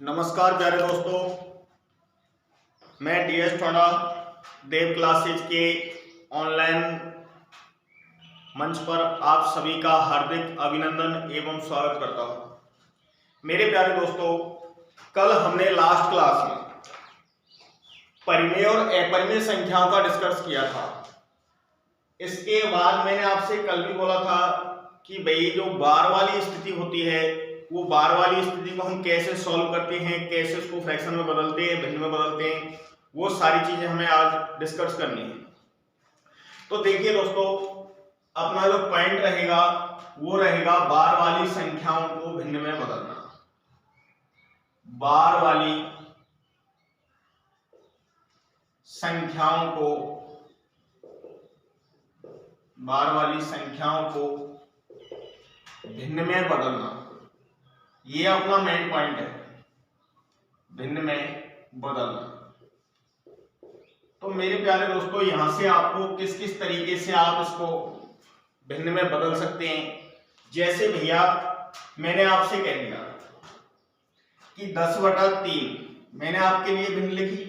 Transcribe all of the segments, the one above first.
नमस्कार प्यारे दोस्तों, मैं DS ठोडा देव क्लासेज के ऑनलाइन मंच पर आप सभी का हार्दिक अभिनंदन एवं स्वागत करता हूं। मेरे प्यारे दोस्तों, कल हमने लास्ट क्लास में परिमेय और अपरिमेय संख्याओं का डिस्कस किया था। इसके बाद मैंने आपसे कल भी बोला था कि भाई जो बार वाली स्थिति होती है वो बार वाली स्थिति को हम कैसे सॉल्व करते हैं, कैसे उसको फ्रैक्शन में बदलते हैं, भिन्न में बदलते हैं, वो सारी चीजें हमें आज डिस्कस करनी है। तो देखिए दोस्तों, अपना जो पॉइंट रहेगा वो रहेगा बार वाली संख्याओं को भिन्न में बदलना। बार वाली संख्याओं को भिन्न में बदलना, ये अपना मेन पॉइंट है, भिन्न में बदलना। तो मेरे प्यारे दोस्तों, यहां से आपको किस किस तरीके से आप इसको भिन्न में बदल सकते हैं। जैसे भैया मैंने आपसे कह दिया कि 10/3 मैंने आपके लिए भिन्न लिखी।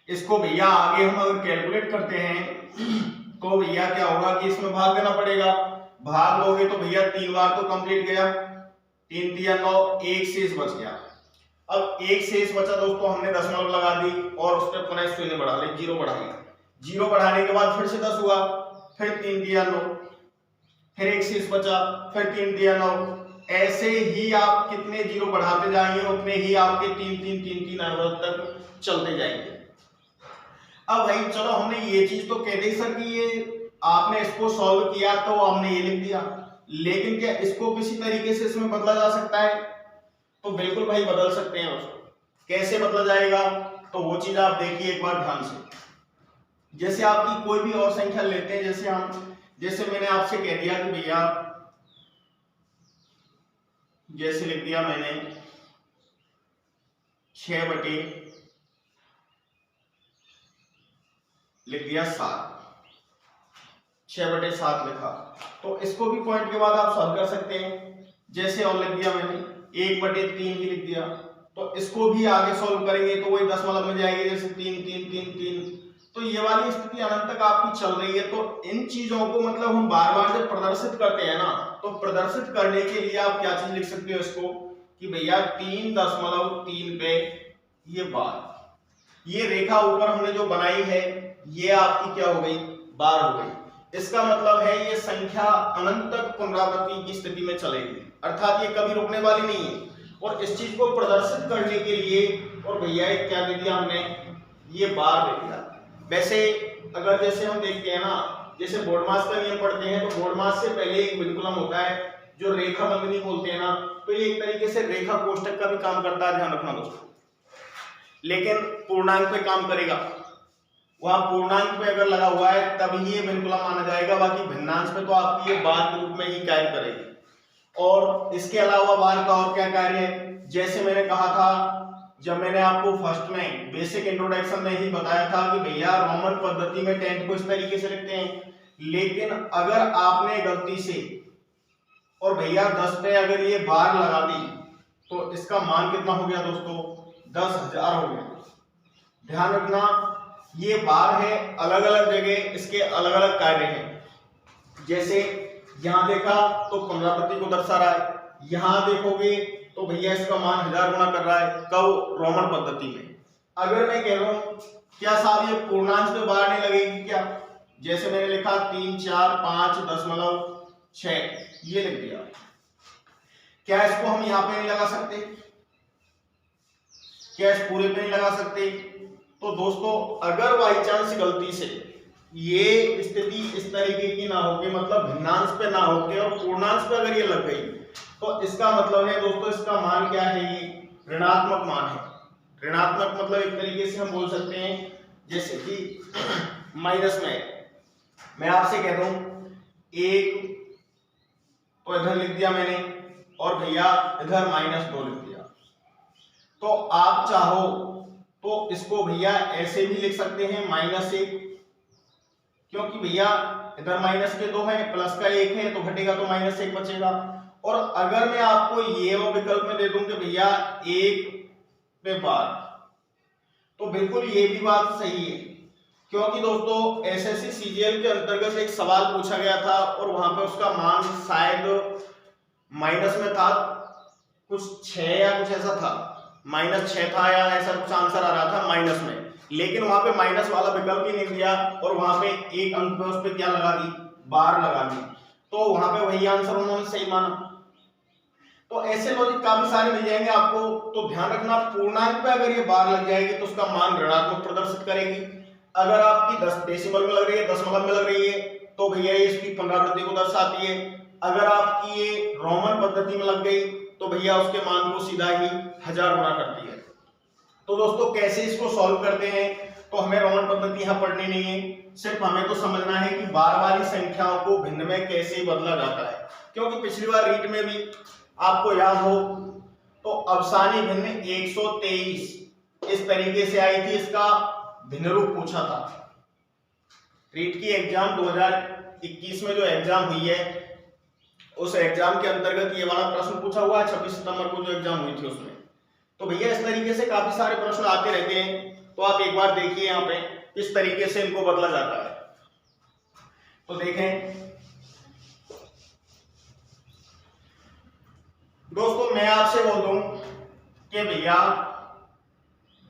इसको भैया आगे हम अगर कैलकुलेट करते हैं तो भैया क्या होगा कि इसमें भाग देना पड़ेगा। भाग दोगे तो भैया 3 बार तो कंप्लीट गया, 3 3 9, एक शेष बच गया। अब एक शेष बचा दोस्तों, हमने दशमलव लगा दी और उस पर पुनः शून्य बढ़ा ले, 0 बढ़ा लिया। 0 बढ़ाने के बाद फिर से 10 हुआ, फिर 3 3 9, फिर एक शेष बचा, फिर 3 3 9। ऐसे ही आप कितने 0 बढ़ाते जाएंगे उतने ही आपके 3 3 3 3 अनवरत तक चलते जाएंगे। अब भाई चलो, हमने ये चीज तो कह दी सर कि ये आपने इसको सॉल्व किया तो हमने ये लिख दिया, लेकिन क्या इसको किसी तरीके से इसमें बदला जा सकता है? तो बिल्कुल भाई बदल सकते हैं। उसको कैसे बदला जाएगा तो वो चीज आप देखिए एक बार ध्यान से। जैसे आपकी कोई भी और संख्या लेते हैं, जैसे मैंने आपसे कह दिया कि भैया, जैसे लिख दिया मैंने 6/7 6/7 लिखा, तो इसको भी पॉइंट के बाद आप सॉल्व कर सकते हैं। जैसे और लिख दिया मैंने 1/3 ही लिख दिया, तो इसको भी आगे सॉल्व करेंगे तो वही दशमलव में जाएंगे, जैसे 3 3 3 3। तो ये वाली स्थिति अनंत तक आपकी चल रही है। तो इन चीजों को मतलब हम बार बार जब प्रदर्शित करते हैं ना, तो प्रदर्शित करने के लिए आप क्या चीज लिख सकते हो इसको कि भैया 3.3 पे ये बार, ये रेखा ऊपर हमने जो बनाई है ये आपकी क्या हो गई, बार हो गई। इसका मतलब है ये संख्या अनंत तक पुनरावृत्ति की स्थिति में चलेगी, अर्थात ये कभी रुकने वाली नहीं है। और इस चीज को प्रदर्शित करने के लिए और भैया क्या दे दिया हमने, ये बार दे दिया। वैसे अगर जैसे हम देखते हैं ना, जैसे बोर्डमास का नियम पढ़ते हैं तो बोर्डमास से पहले एक विनकुलम होता है जो रेखा बंधनी बोलते हैं ना, तो ये एक तरीके से रेखा कोष्टक का भी काम करता है, ध्यान रखना दोस्तों। लेकिन पूर्णांक पे काम करेगा, वहां पूर्णांक पे अगर लगा हुआ है तभी ये विनकुलम माना जाएगा, बाकी भिन्नांश पे तो आपकी ये बार के रूप में ही कार्य करेगी। और इसके अलावा बार का और क्या कार्य है, जैसे मैंने कहा था जब मैंने आपको फर्स्ट में बेसिक इंट्रोडक्शन में ही बताया था कि भैया रोमन पद्धति में 10 को इस तरीके से लिखते हैं, लेकिन अगर आपने गलती से और भैया 10 पे अगर ये बार लगा दी तो इसका मान कितना हो गया दोस्तों, 10,000 हो गया। ध्यान रखना, ये बार है, अलग अलग जगह इसके अलग अलग कार्य हैं। जैसे यहां देखा तो पुनरावृत्ति को दर्शा रहा है, यहां देखोगे तो भैया इसका मान 1000 गुना कर रहा है, कब, रोमन पद्धति में। अगर मैं कह रहा हूं क्या साहब ये पूर्णांश पे बार नहीं लगेगी क्या, जैसे मैंने लिखा 3 4 5.6 ये लिख दिया, क्या इसको हम यहां पे नहीं लगा सकते, क्या इस पूरे पे नहीं लगा सकते? तो दोस्तों अगर बाई चांस गलती से ये स्थिति इस तरीके की ना होके, मतलब भिन्नांश पे ना होके और पूर्णांश पे अगर ये लग गई तो इसका मतलब है दोस्तों इसका मान क्या है, ये ऋणात्मक मान है। ऋणात्मक मतलब एक तरीके से हम बोल सकते हैं जैसे कि माइनस में मैं आपसे कहता हूं 1 तो इधर लिख दिया मैंने और भैया इधर -2 लिख दिया, तो आप चाहो तो इसको भैया ऐसे भी लिख सकते हैं -1, क्योंकि भैया इधर -2 है, प्लस का 1 है तो घटेगा तो -1 बचेगा। और अगर मैं आपको ये वो विकल्प में दे दूं कि भैया 1 पे बार, तो बिल्कुल ये भी बात सही है, क्योंकि दोस्तों एसएससी सीजीएल के अंतर्गत एक सवाल पूछा गया था और वहां पे उसका मान शायद माइनस में था, कुछ 6 या कुछ ऐसा था, -6 था या ऐसा कुछ आंसर आ रहा था माइनस में, लेकिन वहां पे माइनस वाला विकल्प ही नहीं दिया और वहां पे एक अंक पे उस पे क्या लगा दी, बार लगा दी, तो वहां पे वही आंसर उन्होंने सही माना। तो ऐसे लॉजिक काफी सारे मिल जाएंगे आपको, तो ध्यान रखना पूर्णांक पे अगर ये बार लग जाएगी तो उसका मान ऋणात्मक प्रदर्शित करेगी, अगर आपकी 10 डेसिमल में लग रही है, दशमलव में लग रही है, तो भैया ये इसकी पुनरावृत्ति को दर्शाती है, अगर आपकी ये रोमन पद्धति में लग गई तो भैया उसके मान को सीधा ही 1000 गुना करती है। तो दोस्तों कैसे इसको सॉल्व करते हैं, तो हमें रोमन पद्धति यहाँ पढ़नी नहीं है, सिर्फ हमें तो समझना है कि बार वाली संख्याओं को भिन्न में कैसे बदला जाता है, क्योंकि पिछली बार रीट में भी आपको याद हो तो अवसानी भिन्न 123 इस तरीके से आई थी, इसका भिन्न रूप पूछा था। रीट की एग्जाम 2021 में जो एग्जाम हुई है उस एग्जाम के अंतर्गत ये वाला प्रश्न पूछा हुआ है, 26 सितंबर को जो एग्जाम हुई थी उसमें। तो भैया इस तरीके से काफी सारे प्रश्न आते रहते हैं, तो आप एक बार देखिए यहाँ पे किस तरीके से इनको बदला जाता है। तो देखें दोस्तों, मैं आपसे बोल दूं कि भैया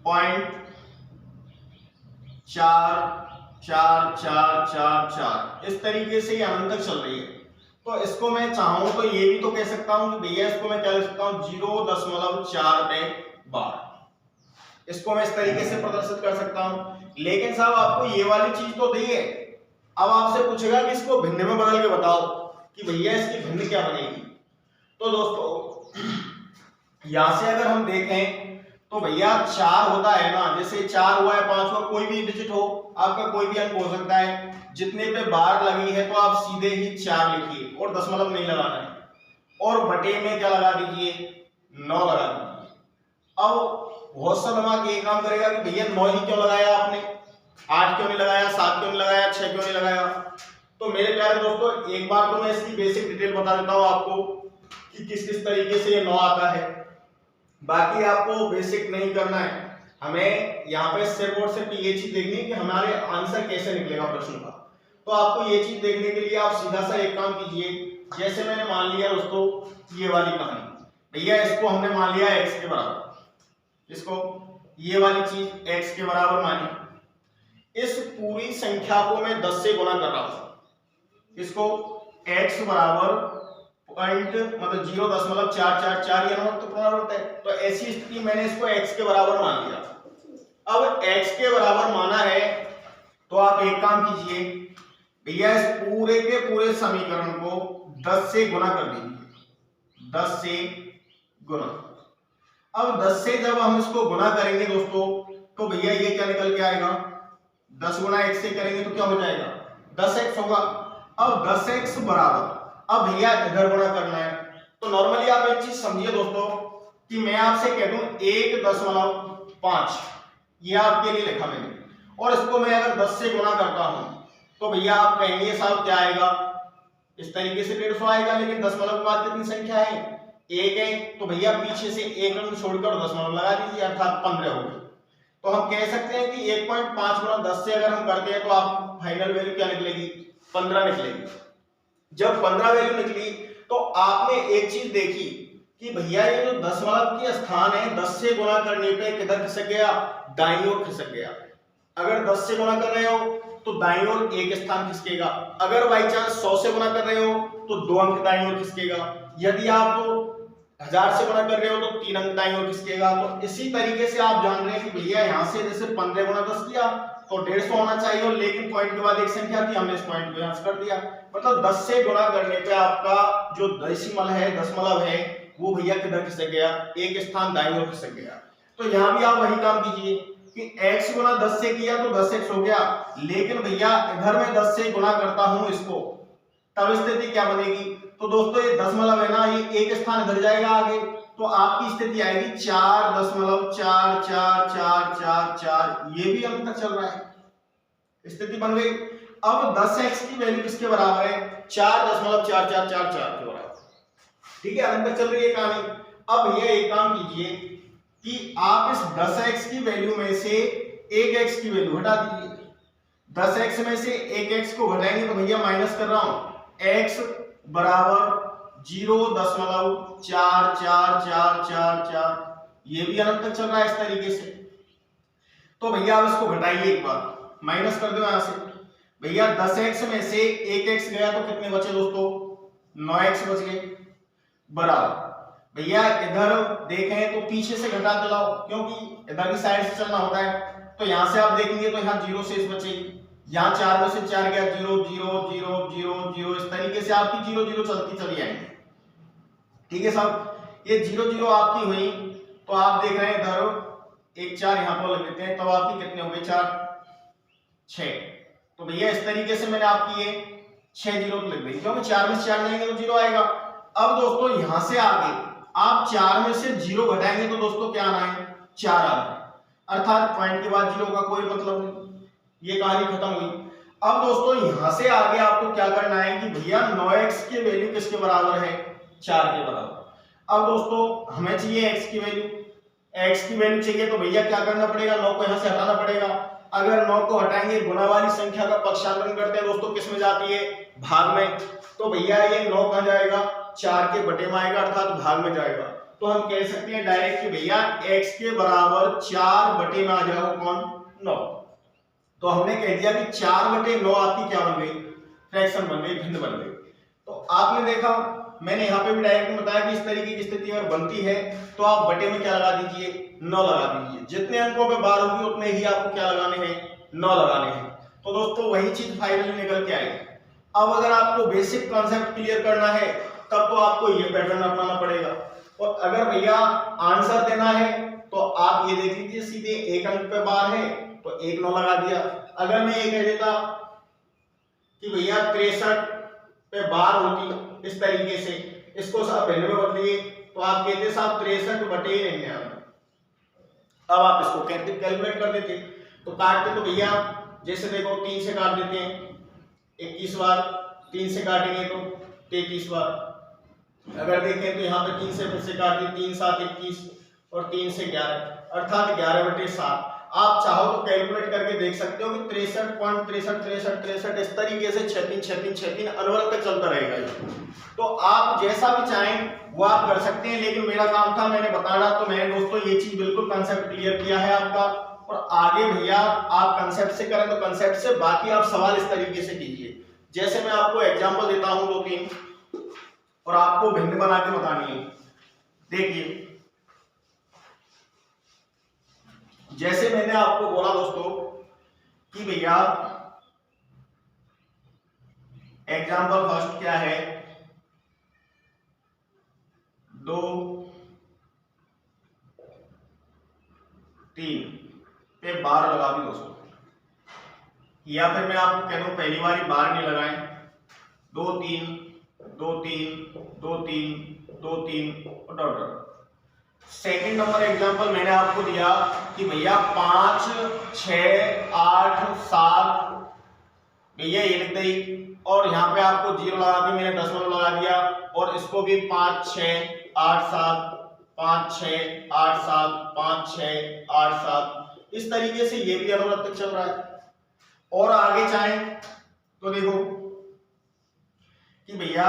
0.4444 इस तरीके से ये अनंत तक चल रही है, तो इसको मैं चाहूं तो ये भी तो कह सकता हूं कि भैया इसको मैं क्या लिख सकता हूं 0.4 पे बार, इसको मैं इस तरीके से प्रदर्शित कर सकता हूं। लेकिन साहब आपको ये वाली चीज तो दी है, अब आपसे पूछेगा कि इसको भिन्न में बदल के बताओ कि भैया इसकी भिन्न क्या बनेगी। तो दोस्तों यहां से अगर हम देखें तो भैया 4 होता है ना, जैसे 4 हुआ है, 5 हुआ, कोई भी डिजिट हो आपका, कोई भी अंक हो सकता है, जितने पे बार लगी है तो आप सीधे ही 4 लिखिए और दशमलव नहीं लगाना है, और बटे में क्या लगा दीजिए 9 लगा दीजिए। अब बहुत सा दिमाग ये काम करेगा कि भैया 9 ही क्यों लगाया आपने, 8 क्यों नहीं लगाया, 7 क्यों नहीं लगाया, 6 क्यों नहीं लगाया। तो मेरे प्यारे दोस्तों एक बार तो मैं इसकी बेसिक डिटेल बता देता हूं आपको कि किस किस तरीके से ये 9 आता है, बाकी आपको बेसिक नहीं करना है, हमें यहाँ पे सिर्फ और सिर्फ ये चीज देखनी है कि हमारे आंसर कैसे निकलेगा प्रश्न का। तो आपको ये चीज देखने के लिए आप सीधा सा एक काम कीजिए, जैसे मैंने मान लिया दोस्तों ये वाली कहानी, भैया इसको हमने मान लिया x के बराबर, इसको ये वाली चीज x के बराबर मानी, इस पूरी संख्या को मैं 10 से गुना कर रहा हूं, इसको x बराबर मतलब 0.444 ये तो पुनरावृत्त है, तो ऐसी स्थिति मैंने इसको x के बराबर मान लिया। अब x के बराबर माना है तो आप एक काम कीजिए, भैया इस पूरे के पूरे समीकरण को 10 से गुना कर दीजिए, 10 से गुना। अब 10 से जब हम इसको गुना करेंगे दोस्तों तो भैया ये क्या निकल के आएगा, 10 गुना x से करेंगे तो क्या हो जाएगा 10x होगा। अब 10x बराबर, अब भैया इधर गुणा करना है, तो नॉर्मली आप एक चीज समझिए दोस्तों कि मैं आपसे कह दूं 1.5 ये आपके लिए लिखा मैंने, और इसको मैं अगर 10 से गुणा करता हूं तो भैया आप कहेंगे साहब क्या आएगा, इस तरीके से 150 आएगा, लेकिन दशमलव के बाद कितनी संख्या है 1 है, तो भैया पीछे से एक अंक छोड़कर दशमलव लगा दीजिए, अर्थात 15 हो गई। तो हम कह सकते हैं कि 1.5 गुणा 10 से अगर हम करते हैं तो आप फाइनल वैल्यू क्या निकलेगी 15 निकलेगी। जब 15 वैल्यू निकली तो आपने एक चीज देखी कि भैया ये जो दशमलव की स्थान है 10 से गुणा करने पे किधर खिसक गया, दाईं ओर खिसक गया। अगर 10 से गुणा कर रहे हो तो दाईं ओर एक स्थान खिसकेगा, अगर बाई चांस 100 से गुणा कर रहे हो तो 2 अंक दाईं ओर खिसकेगा, यदि आप 1000 से गुणा कर रहे हो तो 3 अंक दाईं ओर खिसकेगा। तो इसी तरीके से आप जान रहे हैं कि भैया यहाँ से जैसे 15 गुणा 10 किया तो 150 होना चाहिए, लेकिन पॉइंट के बाद एक संख्या थी, हमने इस पॉइंट को यहाँ कर दिया, मतलब 10 से गुणा करने पे आपका जो डेसिमल है दशमलव है वो भैया किधर खिसक गया, एक स्थान दाईं ओर खिसक गया। तो यहाँ भी आप वही काम कीजिए कि x गुना 10 से किया तो 10x हो गया, लेकिन भैया इधर मैं 10 से गुणा करता हूं इसको, तब स्थिति क्या बनेगी, तो दोस्तों ये दशमलव है ना, ये एक स्थान इधर जाएगा आगे, तो आपकी स्थिति आएगी 4.4444, ये भी अंक तक चल रहा है, स्थिति बन गई। अब 10x की वैल्यू किसके बराबर है 4.4444 के बराबर, ठीक है, अनंत तक चल रही है कहानी। अब भैया एक काम कीजिए कि आप इस 10x की वैल्यू में से 1x की वैल्यू हटा दीजिए। 10x में से 1x को घटाएंगे तो भैया माइनस कर रहा हूं, x बराबर 0.444444, ये भी अनंत तक चल रहा है इस तरीके से। तो भैया अब इसको घटाइए, एक बार माइनस कर दो यहां से। भैया 10x में से 1x गया तो कितने बचे दोस्तों, 9x बच गए, बराबर। भैया इधर देखें तो पीछे से घटा दिलाओ, क्योंकि इधर की साइड से चलना होता है। तो यहां से आप देखेंगे तो यहाँ 0 शेष बचेगी, यहाँ 4 में से 4 गया, 0 0 0 0 0, इस तरीके से आपकी 0 0 चलती चली आएंगी। ठीक है साहब, ये 0 0 आपकी हुई, तो आप देख रहे हैं इधर एक 4 यहाँ पर लग देते हैं, तब आपकी कितने हो गए, 4 6। तो भैया इस तरीके से मैंने आपकी ये 6 0 लिख दी, क्योंकि 4 में से 4 जाएंगे तो 0 आएगा। अब दोस्तों यहां से आगे आप 4 में से 0 घटाएंगे तो दोस्तों क्या आना है, 4 आना है, अर्थात पॉइंट के बाद 0 का कोई मतलब नहीं, ये कहानी खत्म हुई। अब दोस्तों यहां से आगे आपको क्या करना है कि भैया 9x की वैल्यू किसके बराबर है, 4 के बराबर। अब दोस्तों हमें चाहिए x की वैल्यू, x की वैल्यू चाहिए तो भैया क्या करना पड़ेगा, 9 को यहां से हटाना पड़ेगा। अगर 9 को हटाएंगे, गुणा वाली संख्या का पक्षांतरण करते हैं दोस्तों, किस में जाती है, भाग में। तो भैया ये 9 कहां जाएगा, 4 के बटे में आएगा, अर्थात भाग में जाएगा। तो हम कह सकते हैं डायरेक्ट कि भैया x के बराबर 4 बटे में आ जाएगा कौन, 9। तो हमने कह दिया कि 4 बटे 9 आपकी क्या बन गई, फ्रैक्शन बन गई, भिन्न बन गई। तो आपने देखा, मैंने यहाँ पे भी डायरेक्ट बताया कि इस तरीके की स्थिति अगर बनती है तो आप बटे में क्या लगा दीजिए, 9 लगा दीजिए। जितने अंकों पे बार होगी उतने ही आपको क्या लगाने हैं, 9 लगाने हैं। तो दोस्तों वही चीज फाइनली निकल के आएगी। अब अगर आपको बेसिक कॉन्सेप्ट क्लियर करना है तब तो आपको ये पैटर्न अपनाना पड़ेगा, और अगर भैया आंसर देना है तो आप ये देख लीजिए, सीधे एक अंक पे बार है तो 1 9 लगा दिया। अगर मैं ये कह देता कि भैया 63 पे बार होती इस तरीके से, इसको साहब भिन्न में बदलिए, तो आप कहते साहब 63 बटे 99। अब आप इसको कैलकुलेट कर देते, तो काटते तो भैया जैसे देखो 3 से काट देते हैं 21 बार, 3 से काटेंगे तो 33 बार। अगर देखें तो यहाँ पे 3 से फिर से काट दिए, 3 7 21 और 3 से 11, अर्थात 11 बटे 7। आप चाहो तो कैलकुलेट करके देख सकते हो कि 63.63 इस तरीके से 6 अनवरत तक चलता रहेगा। तो आप जैसा भी चाहें वो आप कर सकते हैं, लेकिन मेरा काम था मैंने बताना, तो मैंने दोस्तों ये चीज बिल्कुल कंसेप्ट क्लियर किया है आपका। और आगे भैया आप कंसेप्ट से करें तो कंसेप्ट से, बाकी आप सवाल इस तरीके से कीजिए। जैसे मैं आपको एग्जांपल देता हूं 2-3 और आपको भिन्न बना के बतानी है। देखिए जैसे मैंने आपको बोला दोस्तों कि भैया एग्जांपल फर्स्ट क्या है, 2 3 पे बार लगा दी दोस्तों, या फिर मैं आपको कह दूं पहली बार बार नहीं लगाएं, 2 3 2 3 2 3 2 3 और dot dot. Second number example मैंने आपको दिया कि भैया 5 6 8 7, भैया ये लिख दी, और यहाँ पे आपको 0 लगा के मैंने दशमलव लगा दिया, और इसको भी 5 6 8 7 5 6 8 7 5 6 8 7, इस तरीके से ये भी अनवरत तक चल रहा है। और आगे चाहें तो देखो कि भैया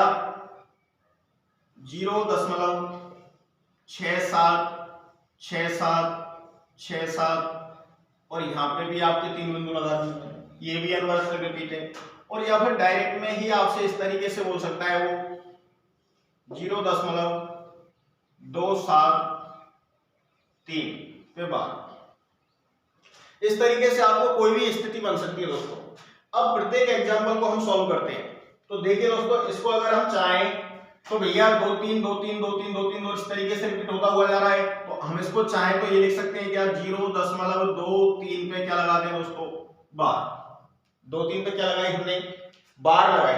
0.6767 और यहाँ पे भी आपके 3 बिंदु लगा दिए, ये भी अनवरत तक रिपीट है। और या फिर डायरेक्ट में ही आपसे इस तरीके से बोल सकता है वो 0.273 पे बार, इस तरीके से आपको कोई भी स्थिति बन सकती है दोस्तों। अब प्रत्येक एग्जांपल को हम सॉल्व करते हैं। तो देखिए दोस्तों, इसको अगर हम चाहें तो भैया 2 3 2 3 2 3 2 3 और इस तरीके से रिपीट होता हुआ जा रहा है, तो हम इसको चाहें तो ये लिख सकते हैं क्या, 0.23 पे क्या लगा दें दोस्तों, बार। 2 3 पे क्या लगाई हमने, बार लगाई,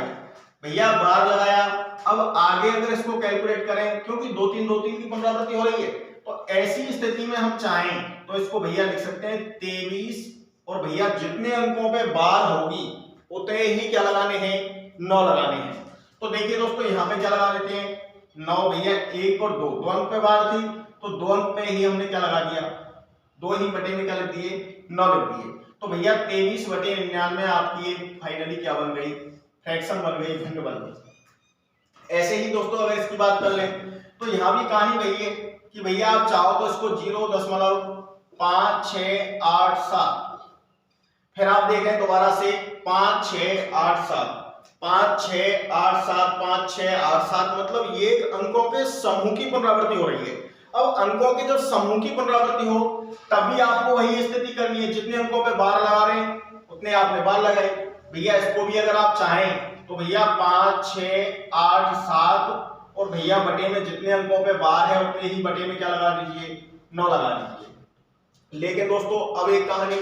भैया बार लगाया। अब आगे अगर इसको कैलकुलेट करें, क्योंकि 2 3 2 3 की पुनरावृत्ति हो रही है, तो ऐसी स्थिति में हम चाहें तो इसको भैया लिख सकते हैं 23, और भैया जितने अंकों पे बार होगी उतने ही क्या लगाने हैं, 9 लगाने हैं। तो देखिए दोस्तों यहाँ पे क्या लगा देते हैं, 9 भैया 1 और 2 दो अंक पे बार थी, तो 2 अंक पे ही हमने क्या लगा दिया, 2 ही बटे में क्या लिख दिए, 9 लिख दिए। तो भैया 23/99 आपकी फाइनली क्या बन गई, फ्रैक्शन बन गई, भिन्न बन गई। ऐसे ही दोस्तों अगर इसकी बात कर लें तो यहाँ भी कहानी वही है कि भैया आप चाहो तो इसको 0.5687, फिर आप देखें दोबारा से 5687, 5687, 5687, मतलब ये अंकों के समूह की पुनरावृत्ति हो रही है। अब अंकों की जब समूह की पुनरावृत्ति हो तभी आपको वही स्थिति करनी है, जितने अंकों पे बार लगा रहे हैं उतने आपने बार लगाए। भैया इसको भी अगर आप चाहें तो भैया 5, 6, 8, 7 और भैया बटे में जितने अंकों पे बार है उतने ही बटे में क्या लगा दीजिए, 9 लगा दीजिए। लेकिन दोस्तों अब एक कहानी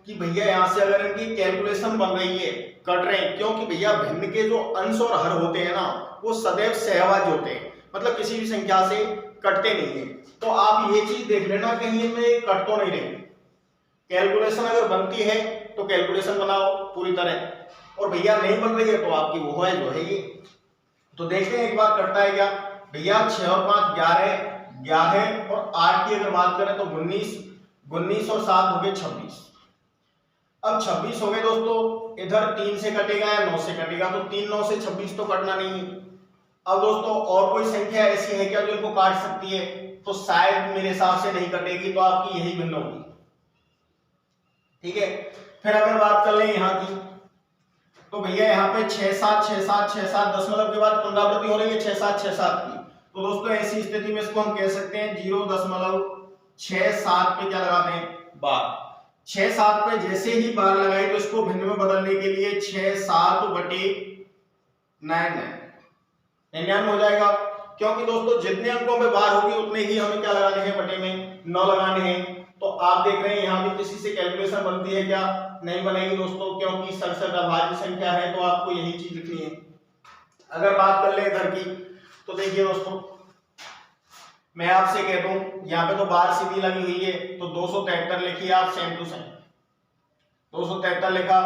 कि भैया यहाँ से अगर इनकी कैलकुलेशन बन रही है, कट रहे हैं, क्योंकि भैया भिन्न के जो अंश और हर होते हैं ना वो सदैव सहभाज्य होते हैं, मतलब किसी भी संख्या से कटते नहीं है। तो आप ये चीज देख लेना कहीं इनमें कट तो नहीं रहे। कैलकुलेशन अगर बनती है तो कैलकुलेशन बनाओ पूरी तरह, और भैया नहीं बन रही है तो आपकी वो है जो है ये। तो देखते हैं एक बार कटता है क्या। भैया 6 और 5 11, 11 और 8 की अगर बात करें तो 19, 19 और 7 हो गए 26। अब 26 हो गए दोस्तों, इधर 3 से कटेगा या 9 से कटेगा, तो 3 9 से 26 तो कटना नहीं है। अब दोस्तों और कोई संख्या ऐसी है क्या जो इनको काट सकती है, तो शायद मेरे हिसाब से नहीं कटेगी, तो आपकी यही भिन्न होगी। ठीक है, फिर अगर बात कर लें यहाँ की तो भैया यहाँ पे 6 7 6 7 6 7 दशमलव के बाद पुनरावृत्ति हो रही है 6 7 6 7 की। तो दोस्तों ऐसी स्थिति में इसको हम कह सकते हैं 0.67 पे क्या लगाते हैं, बार। 6 7 पे जैसे ही बार लगाई तो इसको भिन्न में बदलने के लिए 6 7 बटे 99 हो जाएगा, क्योंकि दोस्तों जितने अंकों में बार होगी उतने ही हमें क्या लगाने हैं, बटे में 9 लगाने हैं। तो आप देख रहे हैं यहाँ भी किसी से कैलकुलेशन बनती है क्या, नहीं बनेगी दोस्तों, क्योंकि सरसठ अभाज्य संख्या है, तो आपको यही चीज लिखनी है। अगर बात कर ले इधर की तो देखिए दोस्तों मैं आपसे कह दूं यहाँ पे तो बार सीधी लगी हुई है, तो 273 लिखिए आप, सेम टू सेम 273 लिखा।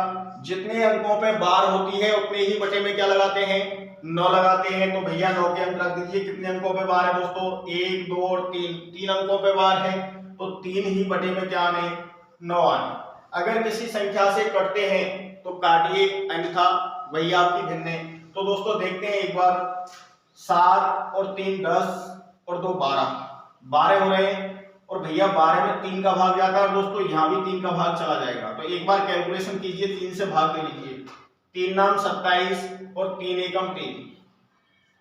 जितने अंकों पे बार होती है उतने ही बटे में क्या लगाते हैं, 9 लगाते हैं। तो भैया 9 के अंक रख दीजिए। कितने अंकों पे बार है दोस्तों, 1 2 और 3, 3 अंकों पे बार है, तो 3 ही बटे में क्या आने, 9 आने। अगर किसी संख्या से कटते हैं तो काटिए, अन्यथा वही आपकी भिन्न है। तो दोस्तों देखते हैं एक बार, 7 और 3 10 और 2 12, 12 हो रहे हैं, और भैया 12 में 3 का भाग जाता है, दोस्तों यहाँ भी 3 का भाग चला जाएगा। तो एक बार कैलकुलेशन कीजिए, 3 से भाग दे लीजिए, 3 नाम 27 और 3 एकम 3।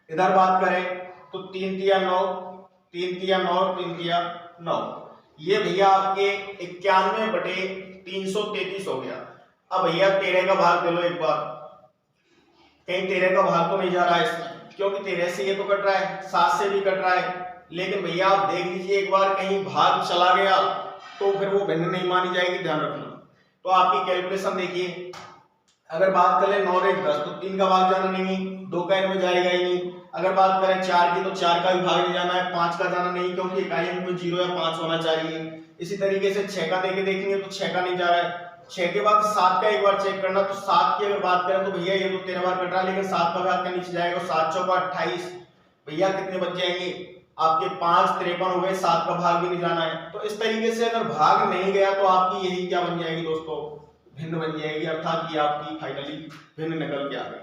इधर बात करें तो 3 तिया 9, 3 तिया 9 और 3 तिया 9, ये भैया आपके 91 बटे 333 हो गया। अब भैया 13 का भाग दे लो एक बार, कहीं 13 का भाग तो नहीं जा रहा है इसमें, क्योंकि 13 से ये तो कट रहा है, 7 से भी कट रहा है, लेकिन भैया आप देख लीजिए एक बार कहीं भाग चला गया तो फिर वो भिन्न नहीं मानी जाएगी, ध्यान रखना। तो आपकी कैलकुलेशन देखिए, अगर बात करें 9 और 1 10, तो 3 का भाग जाना नहीं, 2 का इनमें जाएगा ही नहीं। अगर बात करें 4 की तो 4 का भी भाग नहीं जाना है, 5 का जाना नहीं, क्योंकि इकाई अंक में 0 या 5 होना चाहिए। इसी तरीके से 6 का देके देखेंगे तो 6 का नहीं जा रहा है। 6 के बाद 7 का एक बार चेक करना, तो 7 की अगर बात करें तो भैया ये तो 13 बार कट रहा है, लेकिन 7 का भाग का नीचे जाएगा, 7 चौका 28, भैया कितने बच जाएंगे आपके, 5 53 हो गए, 7 का भाग भी नहीं जाना है। तो इस तरीके से अगर भाग नहीं गया तो आपकी यही क्या बन जाएगी दोस्तों, भिन्न बन जाएगी, अर्थात ये आपकी फाइनली भिन्न निकल के आ गई।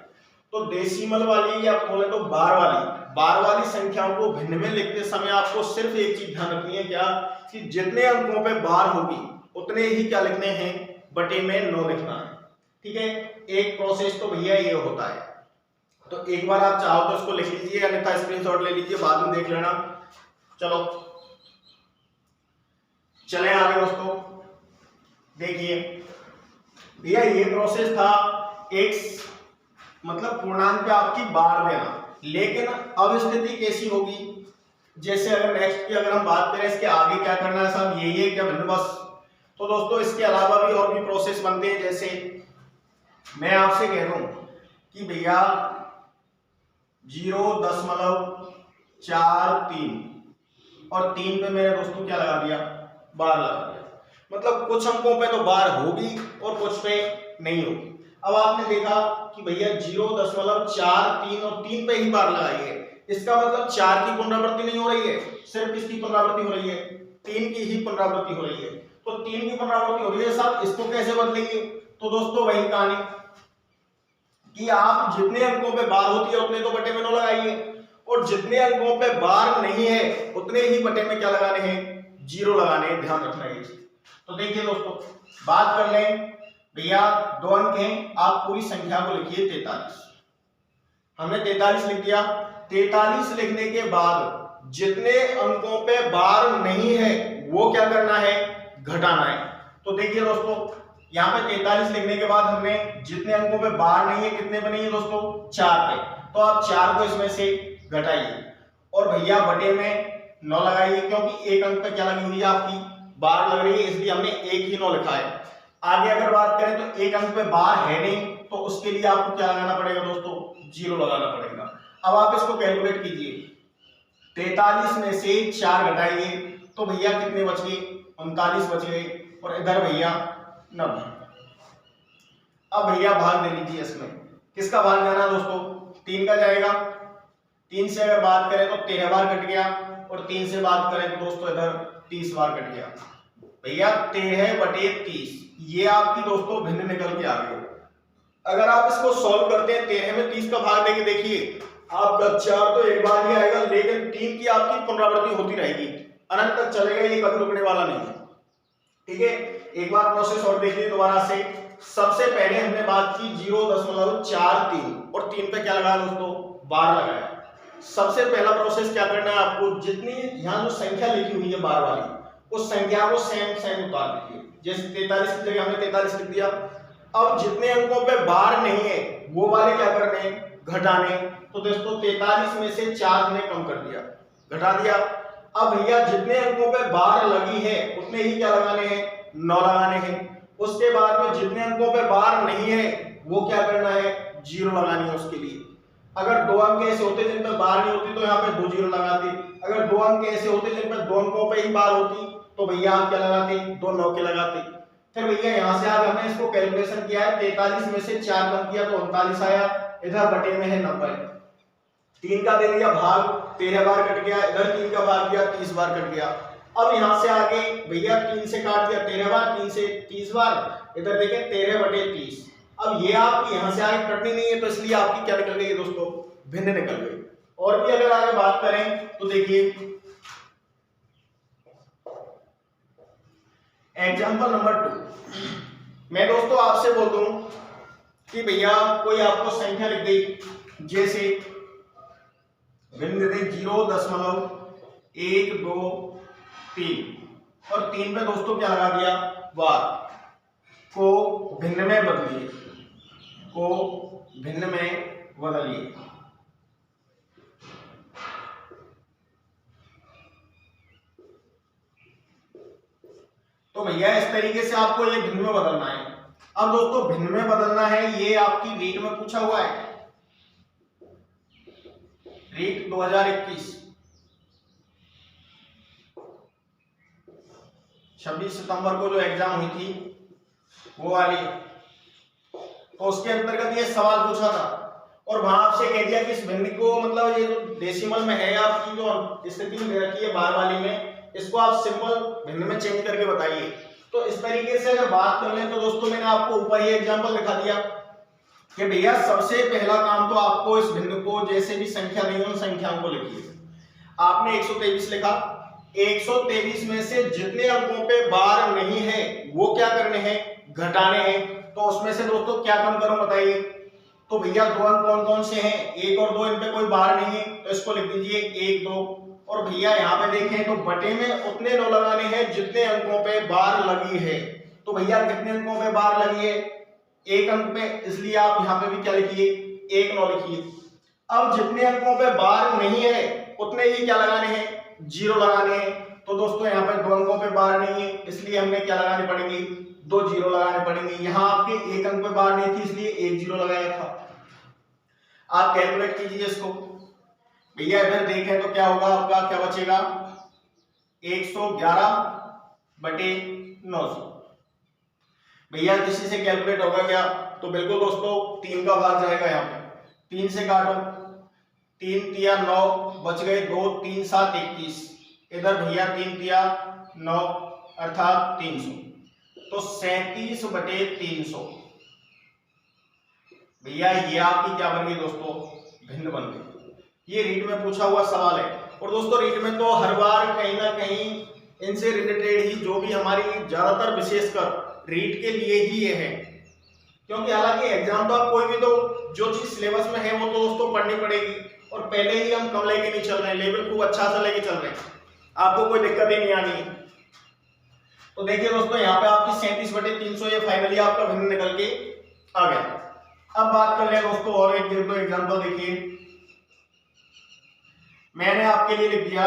तो डेसिमल वाली या बोले तो बार वाली संख्याओं को भिन्न में लिखते समय आपको सिर्फ एक चीज ध्यान रखनी है, क्या, कि जितने अंकों पे बार होगी उतने ही क्या लिखने हैं, बटे में 9 लिखना है। ठीक है, एक प्रोसेस तो भैया ये होता है। तो एक बार आप चाहो तो इसको लिख लीजिए, अन्यथा स्क्रीनशॉट ले लीजिए, बाद में देख लेना। चलो चले आगे दोस्तों, देखिए भैया ये प्रोसेस था x मतलब पूर्णांक पे आपकी बार देना, लेकिन अब स्थिति कैसी होगी, जैसे अगर नेक्स्ट की अगर हम बात करें इसके आगे क्या करना है साहब, यही है क्या भिन्न बस। तो दोस्तों इसके अलावा भी और भी प्रोसेस बनते हैं, जैसे मैं आपसे कह रहा हूं कि भैया 0.43 और 3 पे मैंने दोस्तों क्या लगा दिया, बार लगा दिया। मतलब कुछ अंकों पे तो बार होगी और कुछ पे नहीं होगी। अब आपने देखा कि भैया 0.43 और 3 पे ही बार लगाई है, इसका मतलब 4 की पुनरावृत्ति नहीं हो रही है, सिर्फ किसकी पुनरावृत्ति हो रही है, 3 की ही पुनरावृत्ति हो रही है। तो 3 की पुनरावृत्ति हो रही है साहब, इसको कैसे बदलेंगे? तो दोस्तों वही कहानी कि आप जितने अंकों पे बार होती है उतने तो बटे में 9 लगाइए, और जितने अंकों पे बार नहीं है उतने ही बटे में क्या लगाने हैं, 0 लगाने हैं। ध्यान रखना है। तो देखिए दोस्तों, बात कर लें भैया, 2 अंक हैं, आप पूरी संख्या को लिखिए 43। हमने 43 लिख दिया। 43 लिखने के बाद जितने अंकों पे बार नहीं है वो क्या करना है, घटाना है। तो देखिए दोस्तों, यहाँ पे 43 लिखने के बाद हमने जितने अंकों पे बार नहीं है कितने पे नहीं है दोस्तों, 4 पे। तो आप 4 को इसमें से घटाइए और भैया बटे में 9 लगाइए, क्योंकि एक अंक पे क्या लगी हुई है, आपकी बार लग रही है, इसलिए हमने एक ही 9 लिखा है। आगे अगर बात करें तो एक अंक पे बार है नहीं, तो उसके लिए आपको क्या लगाना पड़ेगा दोस्तों, 0 लगाना पड़ेगा। अब आप इसको कैलकुलेट कीजिए, 43 में से 4 घटाइए तो भैया कितने बच गए, 39 बच गए, और इधर भैया 90। अब भैया भाग दे लीजिए, इसमें किसका भाग जाना है दोस्तों, 3 का जाएगा। 3 से अगर बात करें तो 13 बार कट गया, और 3 से बात करें तो दोस्तों इधर 30 बार कट गया। भैया 13/30 ये आपकी दोस्तों भिन्न निकल के आ गई। अगर आप इसको सॉल्व करते हैं, 13 में 30 का भाग देके देखिए, आपका 4 तो एक बार ही आएगा, लेकिन 3 की आपकी पुनरावृत्ति होती रहेगी, अनंत तक चलेगा, ये कभी रुकने वाला नहीं है। ठीक है, एक बार प्रोसेस और देखिए दोबारा से। सबसे पहले हमने बात की 0.43 और 3 पे क्या लगाया दोस्तों, 12 लगाया। सबसे पहला प्रोसेस क्या करना है आपको, जितनी यहाँ जो संख्या लिखी हुई है बार वाली, उस संख्या को सेम उतार दीजिए। जैसे 43 की जगह हमने 43 लिख दिया। अब जितने अंकों पे बार नहीं है वो वाले क्या करने हैं, घटाने। तो दोस्तों 43 में से 4 हमने कम कर दिया, घटा दिया। अब भैया जितने अंकों पे बार लगी है उतने ही क्या लगाने हैं, 9 लगाने हैं। उसके बाद में जितने अंकों पे बार नहीं है वो क्या करना है, 0 लगानी है उसके लिए। अगर 2 अंक ऐसे होते जिन पे बार नहीं होती तो यहाँ पे 2 0 लगाते। अगर 2 अंक ऐसे होते जिन पे 2 अंकों पे ही बार होती तो भैया आप क्या लगाते, 2 9 के लगाते। फिर भैया यहाँ से आगे हमने इसको कैलकुलेशन किया है, 43 में से 4 कम किया तो 39 आया, इधर बटे में है 90। 3 का दे दिया भाग, 13 बार कट गया, इधर 3 का भाग दिया, 30 बार कट गया। अब यहाँ से आगे भैया 3 से काट दिया 13 बार, 3 से 30 बार, इधर देखें 13/30। अब ये आपकी यहाँ से आगे कटनी नहीं है, तो इसलिए आपकी क्या निकल गई दोस्तों, भिन्न निकल गई। और भी अगर आगे बात करें तो देखिए एग्जाम्पल नंबर 2। मैं दोस्तों आपसे बोल दूं कि भैया कोई आपको संख्या लिख दी, जैसे भिन्न दे 0.1 2 3 और 3 पे दोस्तों क्या लगा दिया, बार। को भिन्न में बदलिए, को भिन्न में बदलिए। तो भैया इस तरीके से आपको ये भिन्न में बदलना है। अब दोस्तों भिन्न में बदलना है, ये आपकी रीट में पूछा हुआ है, रीट 2021 26 सितंबर को जो एग्जाम हुई थी वो वाली। तो उसके अंतर्गत ये सवाल पूछा था और वहां आपसे कह दिया कि इस भिन्न को, मतलब ये जो डेसिमल में है आपकी जो स्थिति में दे रखी है बार वाली में, इसको आप सिंपल भिन्न में चेंज करके बताइए। तो इस तरीके से अगर बात कर लें तो दोस्तों मैंने आपको ऊपर ही एग्जांपल दिखा दिया कि भैया सबसे पहला काम तो आपको इस भिन्न को, जैसे भी संख्या नहीं उन संख्याओं को लिखिए। आपने 123 लिखा, 123 में से जितने अंकों पे बार नहीं है वो क्या करने हैं, घटाने हैं। तो उसमें से दोस्तों क्या कम करूं बताइए। तो भैया 2 अंक कौन कौन से हैं, 1 और 2, इन पे कोई बार नहीं है तो इसको लिख दीजिए 1 2। और भैया यहाँ पे देखें तो बटे में उतने 9 लगाने हैं जितने अंकों पे बार लगी है। तो भैया कितने अंकों पे बार लगी है, 1 अंक पे, इसलिए आप यहाँ पे भी क्या लिखिए, 1 9 लिखिए। अब जितने अंकों पे बार नहीं है उतने ही क्या लगाने हैं, 0 लगाने हैं। तो दोस्तों यहाँ पे 2 अंकों पे बार नहीं है इसलिए हमें क्या लगाने पड़ेंगे, 2 0 लगाने पड़ेंगे। यहाँ आपके 1 अंक पे बार नहीं थी इसलिए 1 0 लगाया था। आप कैलकुलेट कीजिए इसको। भैया इधर देखें तो क्या होगा, आपका क्या बचेगा, 111/900। भैया किसी से कैलकुलेट होगा क्या, तो बिल्कुल दोस्तों 3 का भाग जाएगा, यहाँ पे 3 से काटो 3 तिया 9 बच गए 2, 3 7 21। इधर भैया 3 तिया 9 अर्थात 300। तो 37/300 भैया ये आपकी क्या बन गई दोस्तों, भिन्न बन गई। ये रीट में पूछा हुआ सवाल है। और दोस्तों रीट में तो हर बार कहीं ना कहीं इनसे रिलेटेड ही जो भी हमारी ज्यादातर विशेषकर रीट के लिए ही ये है, क्योंकि हालांकि एग्जाम तो आप कोई भी तो जो चीज सिलेबस में है वो तो दोस्तों पढ़नी पड़ेगी। और पहले ही हम कम लेके नहीं चल रहे हैं, लेवल खूब अच्छा सा लेके चल रहे हैं, आपको कोई दिक्कत ही नहीं आनी है। तो देखिए दोस्तों यहाँ पे आपकी 37/300 ये फाइनली आपका भिन्न निकल के आ गया। अब बात कर ले दोस्तों और एक दो एग्जाम्पल देखिए। मैंने आपके लिए लिख दिया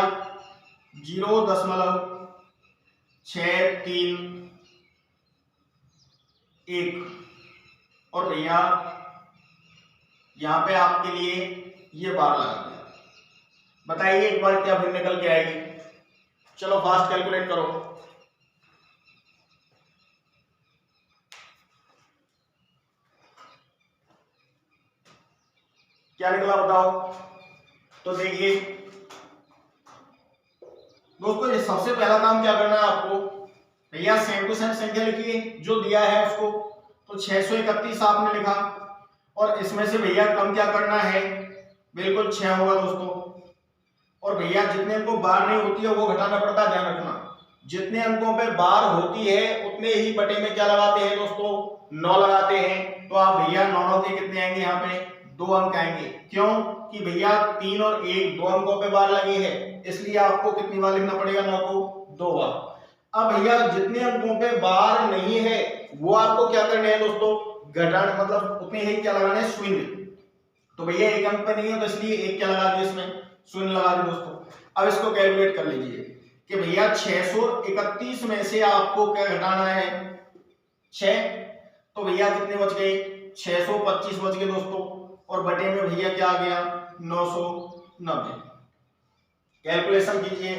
0.631 और भैया यहां पे आपके लिए ये बार लगा दिया। बताइए एक बार क्या भिन्न निकल के आएगी। चलो फास्ट कैलकुलेट करो। क्या निकला बताओ। तो देखिए दोस्तों ये सबसे पहला काम क्या करना है आपको, भैया सेम टू सेम संख्या लिखिए जो दिया है उसको। तो 631 आपने लिखा और इसमें से भैया कम क्या करना है, बिल्कुल 6 होगा दोस्तों। और भैया जितने अंकों बार नहीं होती है वो घटाना पड़ता है, ध्यान रखना। जितने अंकों पे बार होती है उतने ही बटे में क्या लगाते हैं दोस्तों, 9 लगाते हैं। तो आप भैया 9 के कितने आएंगे, यहाँ पे 2 अंक आएंगे। क्यों कि भैया 3 और 1 2 अंकों पे बार लगी है, इसलिए आपको कितनी बार लिखना पड़ेगा, 9 को 2 बार। अब भैया जितने अंकों पे बार नहीं है वो आपको क्या करने हैं दोस्तों, घटाने, मतलब उतने ही क्या लगाने हैं, शून्य। तो भैया 1 अंक पे नहीं है तो इसलिए 1 क्या लगा दिया, इसमें शून्य लगा दिया दोस्तों। अब इसको कैलकुलेट कर लीजिए कि भैया 631 में से आपको क्या घटाना है, 6। तो भैया कितने बच गए, 625 बच गए दोस्तों। और बटे में भैया क्या आ गया, 990। कैलकुलेशन कीजिए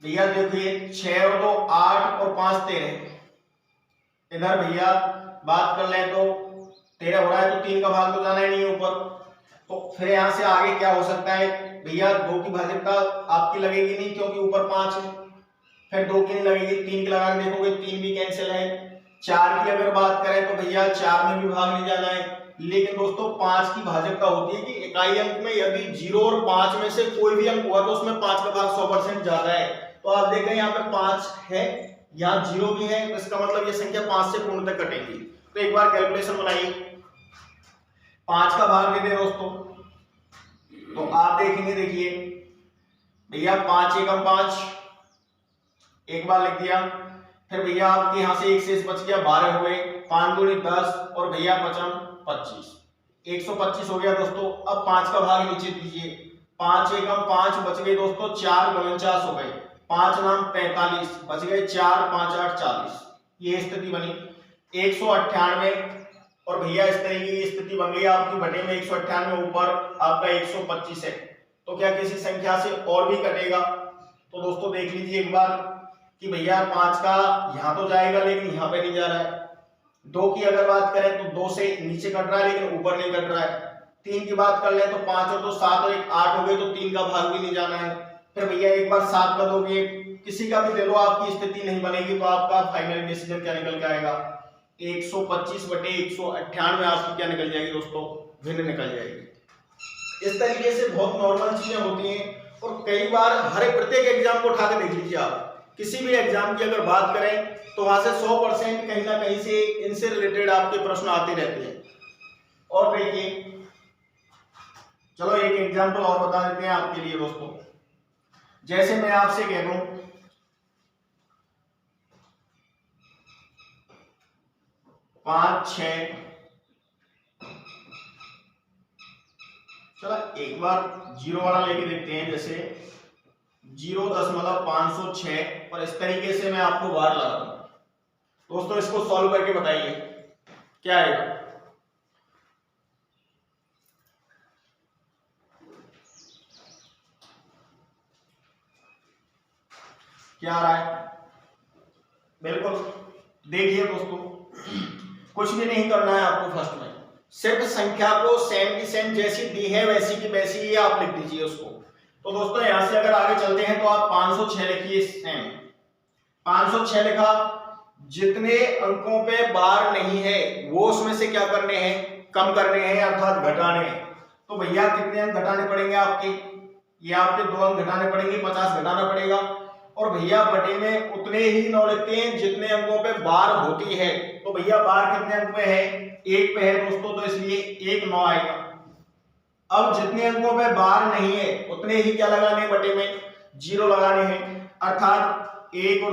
भैया, देखिए 6 और 2 8 और 5 13। इधर भैया बात कर ले तो 13 हो रहा है तो 3 का भाग तो जाना ही नहीं है ऊपर। तो फिर यहां से आगे क्या हो सकता है भैया, 2 की भाजकता आपकी लगेगी नहीं क्योंकि ऊपर 5 है। फिर 2 की नहीं लगेगी, 3 की लगा के देखोगे 3 भी कैंसिल है। 4 की अगर बात करें तो भैया 4 में भी भाग नहीं जाना है। लेकिन दोस्तों 5 की भाजकता होती है कि इकाई अंक में यदि 0 और 5 में से कोई भी अंक हुआ तो उसमें 5 का भाग 100% ज्यादा है। तो आप देखें यहाँ पे 5 है, यहाँ 0 भी है, तो इसका मतलब ये संख्या 5 से पूर्ण तक कटेगी। तो एक बार कैलकुलेशन बनाइए, 5 का भाग दे दे दोस्तों। तो आप देखेंगे, देखिए भैया 5 एकम 5, एक बार लिख दिया। फिर भैया आपके यहाँ से एक शेष बच गया, 12 हो गए, 5 दूनी 10 और भैया 5 25, 125 हो गया दोस्तों। अब 5 का भाग नीचे दीजिए, 5 एकम 5 बच गए दोस्तों, 4 49 हो गए, 5 नाम 45 बच गए, 4 5 8 40। ये स्थिति बनी 198। और भैया इस तरीके की स्थिति बन गई आपकी, बटे में 198 ऊपर आपका 125 है। तो क्या किसी संख्या से और भी कटेगा? तो दोस्तों देख लीजिए एक बार कि भैया 5 का यहाँ तो जाएगा लेकिन यहाँ पे नहीं जा रहा है। 2 की अगर बात करें तो 2 से नीचे कट रहा है लेकिन ऊपर नहीं कट रहा है। 3 की बात कर ले तो 5 और 2 7 और 1 8 हो गए, तो 3 का भाग भी नहीं जाना है। फिर भैया एक बार 7 का दोगे, किसी का भी दे लो, आपकी स्थिति नहीं बनेगी। तो आपका फाइनल डिसीजन क्या निकल के आएगा, 125 बटे 198 आपकी क्या निकल जाएगी दोस्तों, भिन्न निकल जाएगी। इस तरीके से बहुत नॉर्मल चीजें होती हैं और कई बार हर एक प्रत्येक एग्जाम को उठा के देख लीजिए आप, किसी भी एग्जाम की अगर बात करें तो वहां से 100% कहीं ना कहीं से इनसे रिलेटेड आपके प्रश्न आते रहते हैं। और देखिए चलो एक एग्जाम्पल और बता देते हैं आपके लिए दोस्तों। जैसे मैं आपसे कह दूं 5 6, चलो एक बार 0 वाला लेके देखते हैं। जैसे 0.506 और इस तरीके से मैं आपको बार लगा दूं दोस्तों, इसको सॉल्व करके बताइए क्या आएगा। क्या आ रहा है, बिल्कुल देखिए दोस्तों कुछ भी नहीं करना है आपको। फर्स्ट में सिर्फ संख्या को सेम की सेम जैसी दी है वैसी की वैसी ही आप लिख दीजिए उसको। तो दोस्तों यहां से अगर आगे चलते हैं तो आप 506 लिखिए। सेम 506 लिखा, जितने अंकों पे बार नहीं है वो उसमें से क्या करने हैं, कम करने हैं अर्थात घटाने हैं। तो भैया कितने अंक घटाने पड़ेंगे आपके, ये आपके 2 अंक घटाने पड़ेंगे, 50 घटाना पड़ेगा। और भैया बटे में उतने ही 9 लिखते हैं जितने अंकों पे बार होती है। तो भैया बार कितने अंक पे है, 1 पे है दोस्तों, तो इसलिए 1 9 आएगा। अब जितने अंकों पे बार नहीं है उतने ही क्या लगाने बटे में 0 लगाने हैं, अर्थात 1 और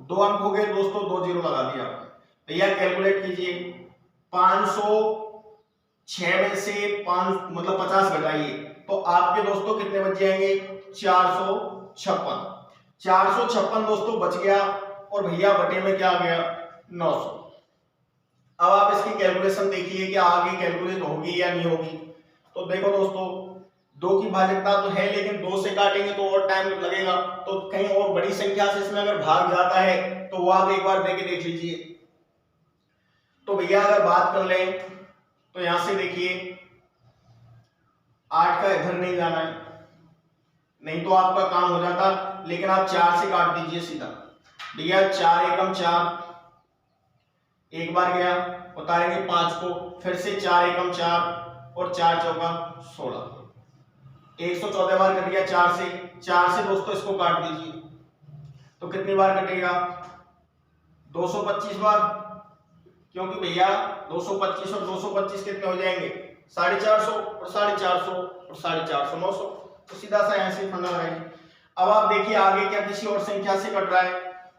2 अंक हो गए दोस्तों, 2 0 लगा दिया। भैया कैलकुलेट कीजिए, 506 में से 5 मतलब 50 घटाइए तो आपके दोस्तों कितने बच जाएंगे, 456। 456 दोस्तों बच गया और भैया बटे में क्या आ गया, 900। अब आप इसकी कैलकुलेशन देखिए कि आगे कैलकुलेट होगी या नहीं होगी। तो देखो दोस्तों 2 की भाजकता तो है लेकिन 2 से काटेंगे तो और टाइम लगेगा, तो कहीं और बड़ी संख्या से इसमें अगर भाग जाता है तो वो आप एक बार देख लीजिए। तो भैया अगर बात कर लें तो यहां से देखिए 8 का इधर नहीं जाना है, नहीं तो आपका काम हो जाता, लेकिन आप 4 से काट दीजिए सीधा। भैया 4 एकम 4, एक बार गया, उतारेंगे 5 को, फिर से 4 एकम 4 और 4 चौका 16, 114 बार कट गया 4 से दोस्तों इसको काट दीजिए तो कितनी बार कटेगा, 225 बार, क्योंकि भैया 225 और 225 कितने हो जाएंगे, 450 और 450 और 450 900। तो सीधा सा यहाँ से फंडा लगाएंगे। अब आप देखिए आगे क्या किसी और संख्या से कट रहा है।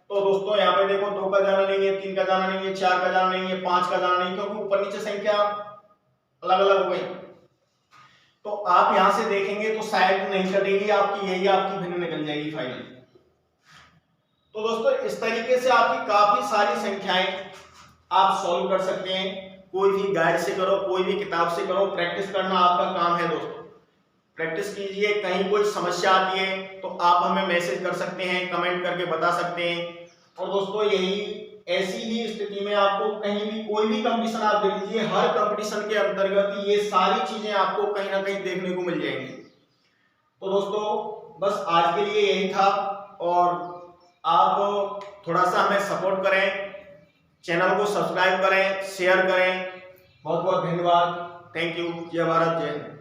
तो दोस्तों यहाँ पे देखो 2 का जाना नहीं है, 3 का जाना नहीं है, 4 का जाना नहीं है, 5 का जाना नहीं, क्योंकि ऊपर नीचे संख्या अलग अलग हो गई। तो आप यहां से देखेंगे तो शायद नहीं कटेगी आपकी, यही आपकी भिन्न निकल जाएगी फाइनल। तो दोस्तों इस तरीके से आपकी काफी सारी संख्याएं आप सॉल्व कर सकते हैं, कोई भी गाइड से करो, कोई भी किताब से करो, प्रैक्टिस करना आपका काम है दोस्तों। प्रैक्टिस कीजिए, कहीं कोई समस्या आती है तो आप हमें मैसेज कर सकते हैं, कमेंट करके बता सकते हैं। और दोस्तों यही ऐसी ही स्थिति में आपको कहीं भी कोई भी कंपटीशन आप देख लीजिए, हर कंपटीशन के अंतर्गत ये सारी चीजें आपको कहीं ना कहीं देखने को मिल जाएंगी। तो दोस्तों बस आज के लिए यही था, और आप थोड़ा सा हमें सपोर्ट करें, चैनल को सब्सक्राइब करें, शेयर करें। बहुत बहुत धन्यवाद, थैंक यू, जय भारत, जय हिंद।